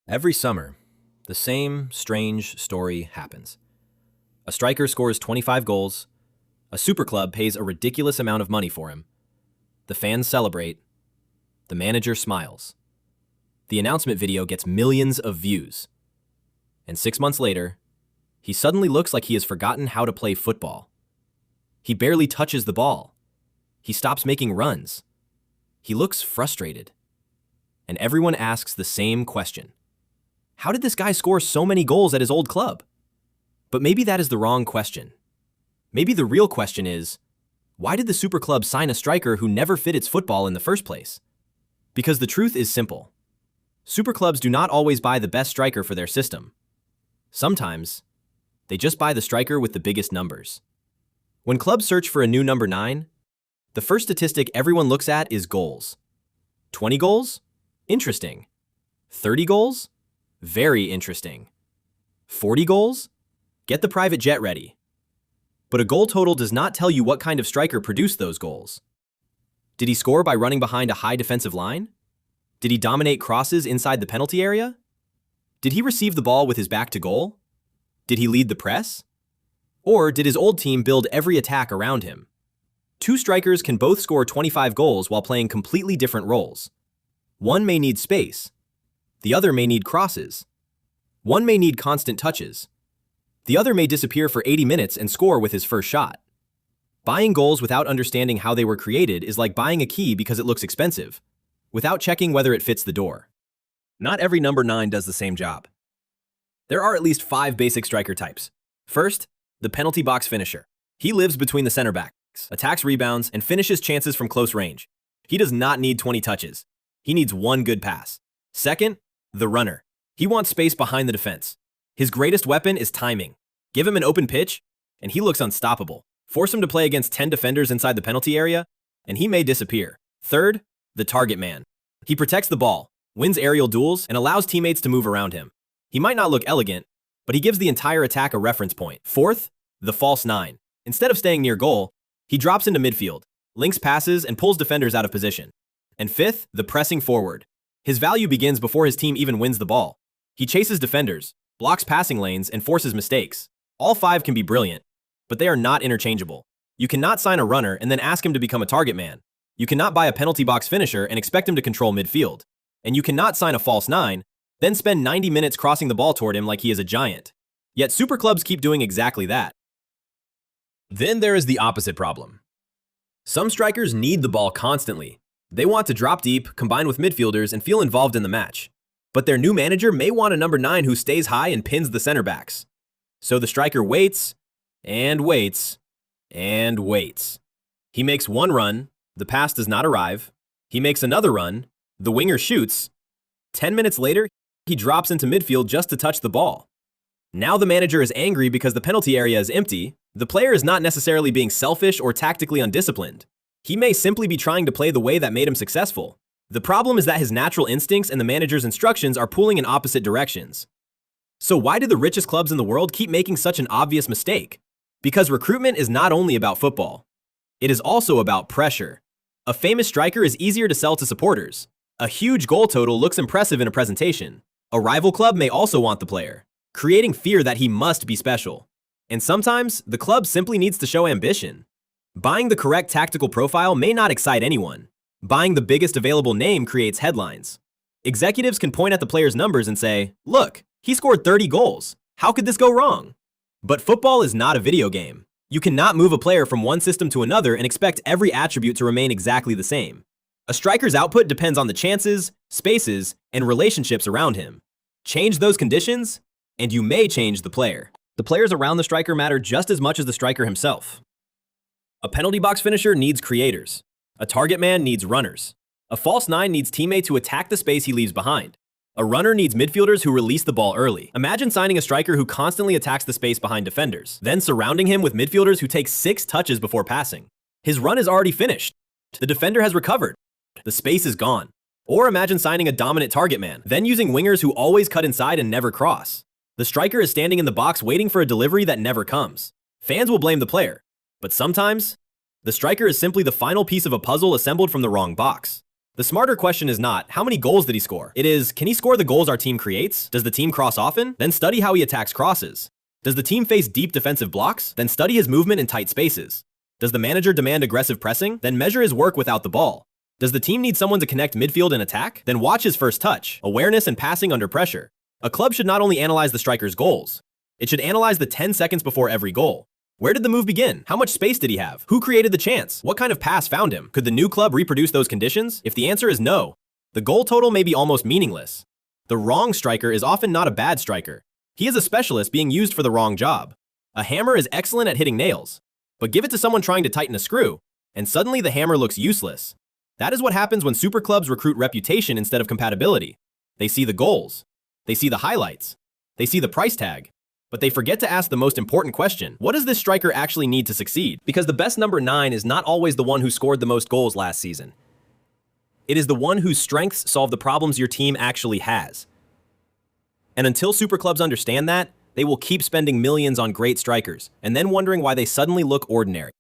Every summer, the same strange story happens. A striker scores 25 goals, a superclub pays a ridiculous amount of money for him, the fans celebrate, the manager smiles. The announcement video gets millions of views. And 6 months later, he suddenly looks like he has forgotten how to play football. He barely touches the ball. He stops making runs. He looks frustrated. And everyone asks the same question. How did this guy score so many goals at his old club? But maybe that is the wrong question. Maybe the real question is, why did the Superclub sign a striker who never fit its football in the first place? Because the truth is simple. Superclubs do not always buy the best striker for their system. Sometimes, they just buy the striker with the biggest numbers. When clubs search for a new number 9, the first statistic everyone looks at is goals. 20 goals? Interesting. 30 goals? Very interesting. 40 goals? Get the private jet ready. But a goal total does not tell you what kind of striker produced those goals. Did he score by running behind a high defensive line? Did he dominate crosses inside the penalty area? Did he receive the ball with his back to goal? Did he lead the press? Or did his old team build every attack around him? Two strikers can both score 25 goals while playing completely different roles. One may need space. The other may need crosses. One may need constant touches. The other may disappear for 80 minutes and score with his first shot. Buying goals without understanding how they were created is like buying a key because it looks expensive, without checking whether it fits the door. Not every number 9 does the same job. There are at least 5 basic striker types. First, the penalty box finisher. He lives between the center backs, attacks rebounds, and finishes chances from close range. He does not need 20 touches. He needs one good pass. Second, the runner. He wants space behind the defense. His greatest weapon is timing. Give him an open pitch, and he looks unstoppable. Force him to play against 10 defenders inside the penalty area, and he may disappear. Third, the target man. He protects the ball, wins aerial duels, and allows teammates to move around him. He might not look elegant, but he gives the entire attack a reference point. Fourth, the false 9. Instead of staying near goal, he drops into midfield, links passes, and pulls defenders out of position. And fifth, the pressing forward. His value begins before his team even wins the ball. He chases defenders, blocks passing lanes, and forces mistakes. All 5 can be brilliant, but they are not interchangeable. You cannot sign a runner and then ask him to become a target man. You cannot buy a penalty box finisher and expect him to control midfield. And you cannot sign a false 9, then spend 90 minutes crossing the ball toward him like he is a giant. Yet superclubs keep doing exactly that. Then there is the opposite problem. Some strikers need the ball constantly. They want to drop deep, combine with midfielders, and feel involved in the match. But their new manager may want a number 9 who stays high and pins the center backs. So the striker waits, and waits, and waits. He makes one run, the pass does not arrive. He makes another run, the winger shoots. 10 minutes later, he drops into midfield just to touch the ball. Now the manager is angry because the penalty area is empty. The player is not necessarily being selfish or tactically undisciplined. He may simply be trying to play the way that made him successful. The problem is that his natural instincts and the manager's instructions are pulling in opposite directions. So why do the richest clubs in the world keep making such an obvious mistake? Because recruitment is not only about football. It is also about pressure. A famous striker is easier to sell to supporters. A huge goal total looks impressive in a presentation. A rival club may also want the player, creating fear that he must be special. And sometimes, the club simply needs to show ambition. Buying the correct tactical profile may not excite anyone. Buying the biggest available name creates headlines. Executives can point at the player's numbers and say, "Look, he scored 30 goals. How could this go wrong?" But football is not a video game. You cannot move a player from one system to another and expect every attribute to remain exactly the same. A striker's output depends on the chances, spaces, and relationships around him. Change those conditions, and you may change the player. The players around the striker matter just as much as the striker himself. A penalty box finisher needs creators. A target man needs runners. A false 9 needs teammates who attack the space he leaves behind. A runner needs midfielders who release the ball early. Imagine signing a striker who constantly attacks the space behind defenders, then surrounding him with midfielders who take 6 touches before passing. His run is already finished. The defender has recovered. The space is gone. Or imagine signing a dominant target man, then using wingers who always cut inside and never cross. The striker is standing in the box waiting for a delivery that never comes. Fans will blame the player. But sometimes, the striker is simply the final piece of a puzzle assembled from the wrong box. The smarter question is not, how many goals did he score? It is, can he score the goals our team creates? Does the team cross often? Then study how he attacks crosses. Does the team face deep defensive blocks? Then study his movement in tight spaces. Does the manager demand aggressive pressing? Then measure his work without the ball. Does the team need someone to connect midfield and attack? Then watch his first touch, awareness and passing under pressure. A club should not only analyze the striker's goals, it should analyze the 10 seconds before every goal. Where did the move begin? How much space did he have? Who created the chance? What kind of pass found him? Could the new club reproduce those conditions? If the answer is no, the goal total may be almost meaningless. The wrong striker is often not a bad striker. He is a specialist being used for the wrong job. A hammer is excellent at hitting nails, but give it to someone trying to tighten a screw, and suddenly the hammer looks useless. That is what happens when superclubs recruit reputation instead of compatibility. They see the goals, they see the highlights, they see the price tag, but they forget to ask the most important question. What does this striker actually need to succeed? Because the best number 9 is not always the one who scored the most goals last season. It is the one whose strengths solve the problems your team actually has. And until superclubs understand that, they will keep spending millions on great strikers, and then wondering why they suddenly look ordinary.